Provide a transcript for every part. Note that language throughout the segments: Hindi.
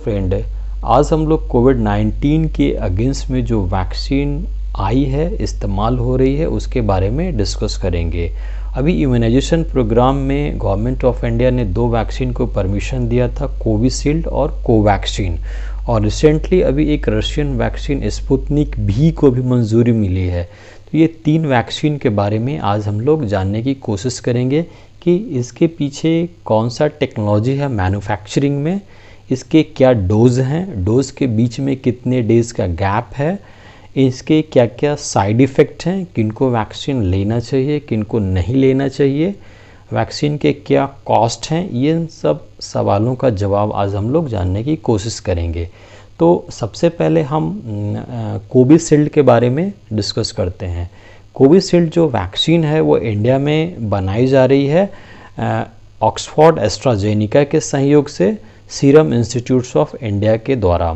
फ्रेंड, आज हम लोग कोविड-19 के अगेंस्ट में जो वैक्सीन आई है, इस्तेमाल हो रही है, उसके बारे में डिस्कस करेंगे। अभी इम्यूनाइजेशन प्रोग्राम में गवर्नमेंट ऑफ इंडिया ने 2 वैक्सीन को परमिशन दिया था, कोविशील्ड और कोवैक्सीन, और रिसेंटली अभी एक रशियन वैक्सीन स्पुतनिक V को भी मंजूरी मिली है। तो ये 3 वैक्सीन के बारे में आज हम लोग जानने की कोशिश करेंगे कि इसके पीछे कौन सा टेक्नोलॉजी है मैन्युफैक्चरिंग में, इसके क्या डोज हैं, डोज के बीच में कितने डेज़ का गैप है, इसके क्या क्या साइड इफ़ेक्ट हैं, किनको वैक्सीन लेना चाहिए, किनको नहीं लेना चाहिए, वैक्सीन के क्या कॉस्ट हैं, ये सब सवालों का जवाब आज हम लोग जानने की कोशिश करेंगे। तो सबसे पहले हम कोविशील्ड के बारे में डिस्कस करते हैं। कोविशील्ड जो वैक्सीन है वो इंडिया में बनाई जा रही है ऑक्सफोर्ड एस्ट्राजेनिका के सहयोग से, सीरम इंस्टीट्यूट्स ऑफ इंडिया के द्वारा।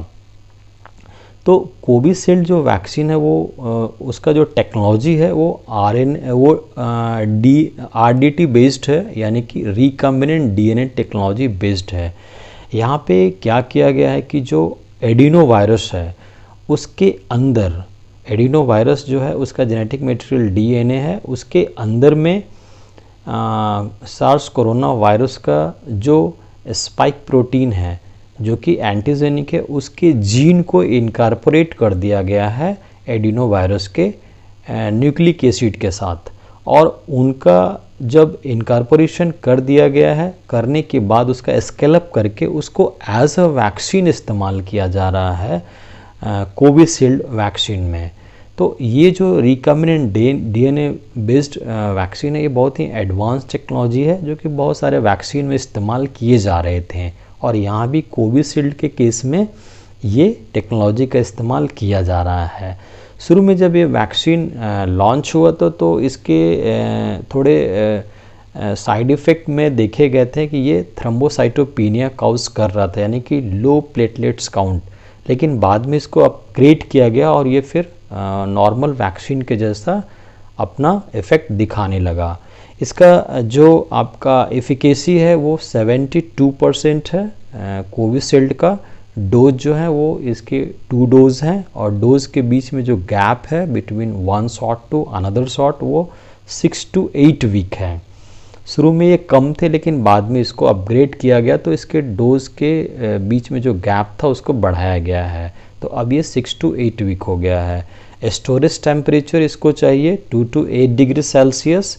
तो कोविशील्ड जो वैक्सीन है वो उसका जो टेक्नोलॉजी है वो RDT बेस्ड है, यानी कि रिकम्बिनेंट DNA टेक्नोलॉजी बेस्ड है। यहाँ पे क्या किया गया है कि जो एडिनो वायरस है उसके अंदर, एडिनो वायरस जो है उसका जेनेटिक मटेरियल DNA है, उसके अंदर में सार्स कोरोना वायरस का जो स्पाइक प्रोटीन है जो कि एंटीजेनिक है, उसके जीन को इनकॉर्पोरेट कर दिया गया है एडिनो वायरस के न्यूक्लिक एसिड के साथ, और उनका जब इनकॉर्पोरेशन कर दिया गया है, करने के बाद उसका स्केलअप करके उसको एज अ वैक्सीन इस्तेमाल किया जा रहा है कोविशील्ड वैक्सीन में। तो ये जो रिकम्बिनेंट DNA बेस्ड वैक्सीन है, ये बहुत ही एडवांस टेक्नोलॉजी है जो कि बहुत सारे वैक्सीन में इस्तेमाल किए जा रहे थे, और यहाँ भी कोविशील्ड के केस में ये टेक्नोलॉजी का इस्तेमाल किया जा रहा है। शुरू में जब ये वैक्सीन लॉन्च हुआ तो इसके थोड़े साइड इफ़ेक्ट में देखे गए थे कि ये थ्रोम्बोसाइटोपेनिया काउज कर रहा था, यानी कि लो प्लेटलेट्स काउंट, लेकिन बाद में इसको अपग्रेड किया गया और ये फिर नॉर्मल वैक्सीन के जैसा अपना इफ़ेक्ट दिखाने लगा। इसका जो आपका एफिकेसी है वो 72% है। कोविशील्ड का डोज जो है वो इसके 2 डोज हैं, और डोज के बीच में जो गैप है between 1 shot to another shot वो 6 to 8 वीक है। शुरू में ये कम थे लेकिन बाद में इसको अपग्रेड किया गया, तो इसके डोज के बीच में जो गैप था उसको बढ़ाया गया है, तो अब ये 6 to 8 वीक हो गया है। स्टोरेज टेम्परेचर इसको चाहिए 2 to 8 डिग्री सेल्सियस,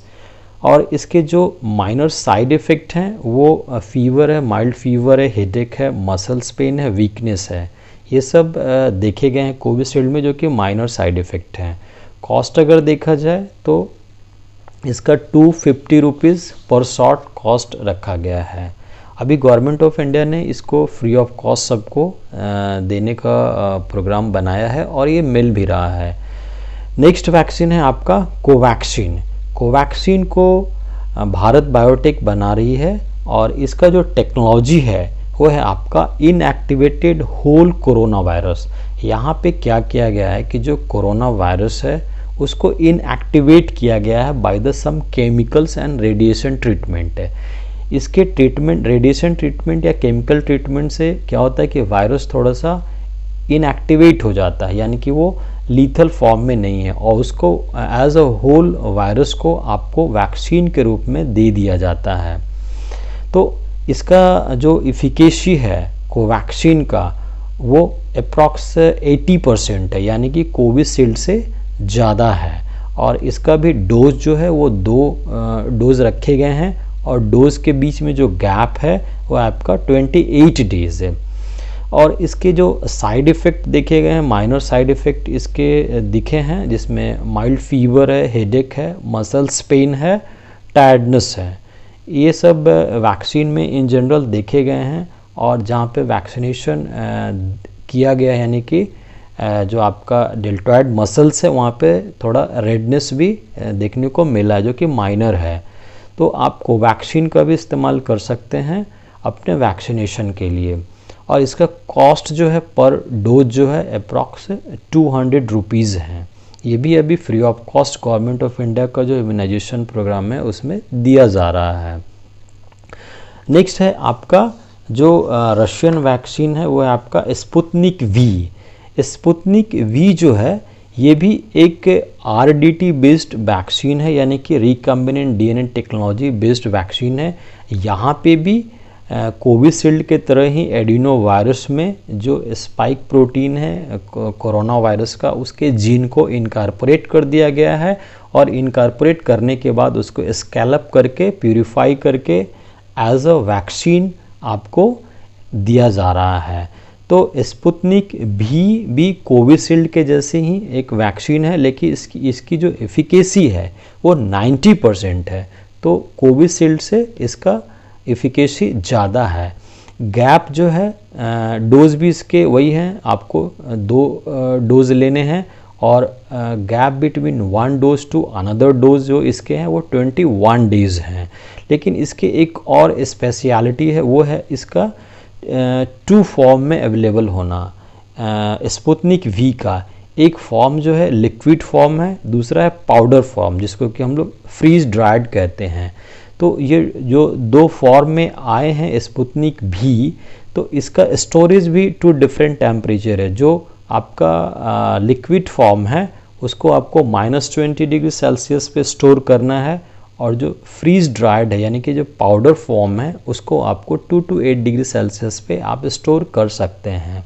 और इसके जो माइनर साइड इफ़ेक्ट हैं वो फीवर है, माइल्ड फीवर है, हेडेक है, मसल्स पेन है, वीकनेस है, ये सब देखे गए हैं कोविशील्ड में जो कि माइनर साइड इफ़ेक्ट हैं। कॉस्ट अगर देखा जाए तो इसका 250 रुपीज़ पर शॉट कॉस्ट रखा गया है। अभी गवर्नमेंट ऑफ इंडिया ने इसको फ्री ऑफ कॉस्ट सबको देने का प्रोग्राम बनाया है और ये मिल भी रहा है। नेक्स्ट वैक्सीन है आपका कोवैक्सीन। कोवैक्सीन को भारत बायोटेक बना रही है, और इसका जो टेक्नोलॉजी है वो है आपका इनएक्टिवेटेड होल कोरोना वायरस। यहाँ पे क्या किया गया है कि जो कोरोना वायरस है उसको इनएक्टिवेट किया गया है by the some chemicals and radiation treatment है। इसके ट्रीटमेंट, रेडिएशन ट्रीटमेंट या केमिकल ट्रीटमेंट से क्या होता है कि वायरस थोड़ा सा इनएक्टिवेट हो जाता है, यानी कि वो लीथल फॉर्म में नहीं है, और उसको एज अ होल वायरस को आपको वैक्सीन के रूप में दे दिया जाता है। तो इसका जो इफिकेसी है कोवैक्सीन का वो अप्रॉक्स 80% है, यानी कि कोविशील्ड से ज़्यादा है, और इसका भी डोज जो है वो 2 डोज रखे गए हैं, और डोज के बीच में जो गैप है वो आपका 28 डेज है। और इसके जो साइड इफ़ेक्ट देखे गए हैं, माइनर साइड इफ़ेक्ट इसके दिखे हैं, जिसमें माइल्ड फीवर है, हेडेक है, मसल्स पेन है, टायर्डनेस है, ये सब वैक्सीन में इन जनरल देखे गए हैं। और जहाँ पे वैक्सीनेशन किया गया है, यानी कि जो आपका डेल्टॉइड मसल्स है वहाँ पे थोड़ा रेडनेस भी देखने को मिला है जो कि माइनर है। तो आप कोवैक्सीन का भी इस्तेमाल कर सकते हैं अपने वैक्सीनेशन के लिए, और इसका कॉस्ट जो है पर डोज जो है अप्रॉक्स 200 रुपीज़ है। ये भी अभी free of cost government of India का जो इम्यूनाइजेशन प्रोग्राम है उसमें दिया जा रहा है। नेक्स्ट है आपका जो रशियन वैक्सीन है वो है आपका स्पुतनिक वी। स्पुतनिक वी जो है ये भी एक RDT बेस्ड वैक्सीन है, यानी कि recombinant DNA technology based vaccine है। यहाँ पे भी कोविशील्ड के तरह ही एडिनो वायरस में जो स्पाइक प्रोटीन है कोरोना वायरस का, उसके जीन को इनकॉर्पोरेट कर दिया गया है और इनकॉर्पोरेट करने के बाद उसको स्केलअप करके प्यूरिफाई करके एज अ वैक्सीन आपको दिया जा रहा है। तो स्पुतनिक भी कोविशील्ड के जैसे ही एक वैक्सीन है, लेकिन इसकी जो एफिकेसी है वो 90% है। तो कोविशील्ड से इसका एफिकेसी ज़्यादा है। गैप जो है डोज भी इसके वही हैं, आपको 2 डोज लेने हैं और gap between 1 dose to another dose जो इसके हैं वो 21 डेज हैं। लेकिन इसके एक और स्पेशलिटी है, वो है इसका 2 फॉर्म में अवेलेबल होना। स्पुतनिक वी का एक फॉर्म जो है लिक्विड फॉर्म है, दूसरा है पाउडर फॉर्म जिसको कि हम लोग फ्रीज ड्राइड कहते हैं। तो ये जो 2 फॉर्म में आए हैं स्पुतनिक भी, तो इसका स्टोरेज भी 2 डिफरेंट टेम्परेचर है। जो आपका लिक्विड फॉर्म है उसको आपको -20 डिग्री सेल्सियस पे स्टोर करना है, और जो फ्रीज ड्राइड है यानी कि जो पाउडर फॉर्म है उसको आपको 2 to 8 डिग्री सेल्सियस पे आप स्टोर कर सकते हैं।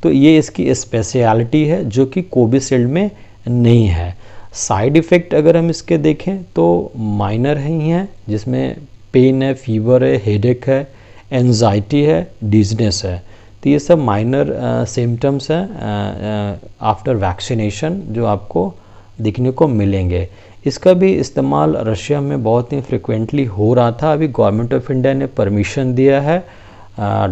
तो ये इसकी स्पेशलिटी है जो कि कोविशील्ड में नहीं है। साइड इफ़ेक्ट अगर हम इसके देखें तो माइनर ही हैं, जिसमें पेन है, फीवर है, हेडेक है, एंजाइटी है, डिजनेस है। तो ये सब माइनर सिम्टम्स हैं आफ्टर वैक्सीनेशन जो आपको दिखने को मिलेंगे। इसका भी इस्तेमाल रशिया में बहुत ही फ्रिक्वेंटली हो रहा था। अभी गवर्नमेंट ऑफ इंडिया ने परमिशन दिया है,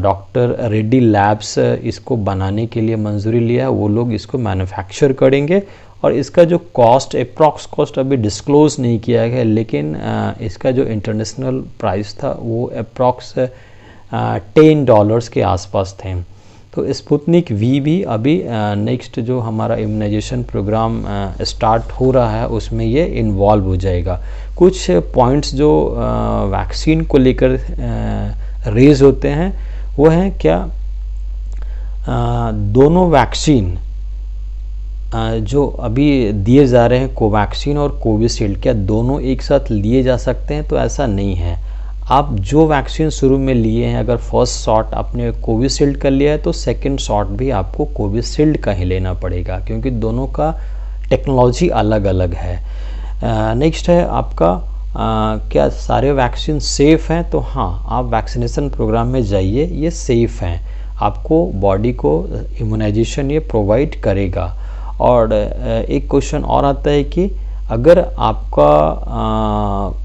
डॉक्टर रेड्डी लैब्स इसको बनाने के लिए मंजूरी लिया है, वो लोग इसको मैन्युफैक्चर करेंगे। और इसका जो कॉस्ट अप्रॉक्स कॉस्ट अभी डिस्क्लोज नहीं किया गया, लेकिन इसका जो इंटरनेशनल प्राइस था वो अप्रॉक्स $10 के आसपास थे। तो स्पुतनिक वी भी अभी नेक्स्ट जो हमारा इम्यूनाइजेशन प्रोग्राम स्टार्ट हो रहा है उसमें ये इन्वॉल्व हो जाएगा। कुछ पॉइंट्स जो वैक्सीन को लेकर रेज होते हैं वो हैं क्या, दोनों वैक्सीन जो अभी दिए जा रहे हैं कोवैक्सीन और कोविशील्ड, क्या दोनों एक साथ लिए जा सकते हैं? तो ऐसा नहीं है। आप जो वैक्सीन शुरू में लिए हैं, अगर फर्स्ट शॉट आपने कोविशील्ड का लिया है तो सेकंड शॉट भी आपको कोविशील्ड का ही लेना पड़ेगा, क्योंकि दोनों का टेक्नोलॉजी अलग अलग है। नेक्स्ट है आपका क्या सारे वैक्सीन सेफ़ हैं? तो हाँ, आप वैक्सीनेशन प्रोग्राम में जाइए, ये सेफ़ हैं, आपको बॉडी को इम्यूनाइजेशन ये प्रोवाइड करेगा। और एक क्वेश्चन और आता है कि अगर आपका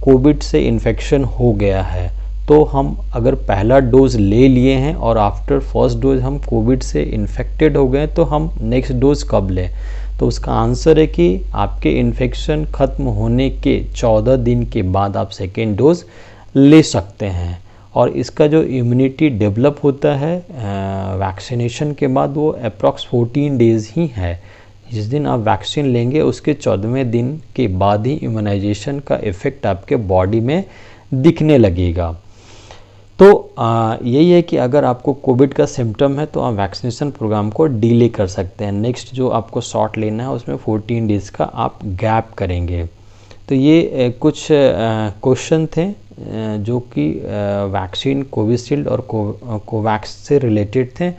कोविड से इन्फेक्शन हो गया है तो हम अगर पहला डोज ले लिए हैं और आफ्टर फर्स्ट डोज हम कोविड से इन्फेक्टेड हो गए तो हम नेक्स्ट डोज कब लें? तो उसका आंसर है कि आपके इन्फेक्शन ख़त्म होने के 14 दिन के बाद आप सेकेंड डोज ले सकते हैं। और इसका जो इम्यूनिटी डेवलप होता है वैक्सीनेशन के बाद वो अप्रॉक्स 14 डेज़ ही है। जिस दिन आप वैक्सीन लेंगे उसके 14वें दिन के बाद ही इम्यूनाइजेशन का इफ़ेक्ट आपके बॉडी में दिखने लगेगा। तो यही है कि अगर आपको कोविड का सिम्टम है तो आप वैक्सीनेशन प्रोग्राम को डिले कर सकते हैं। नेक्स्ट जो आपको शॉट लेना है उसमें 14 डेज़ का आप गैप करेंगे। तो ये कुछ क्वेश्चन थे जो कि वैक्सीन कोविशील्ड और कोवैक्स से रिलेटेड थे।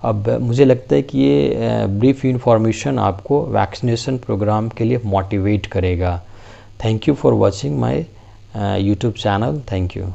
अब मुझे लगता है कि ये ब्रीफ इन्फॉर्मेशन आपको वैक्सीनेशन प्रोग्राम के लिए मोटिवेट करेगा। Thank you for watching my YouTube channel. Thank you.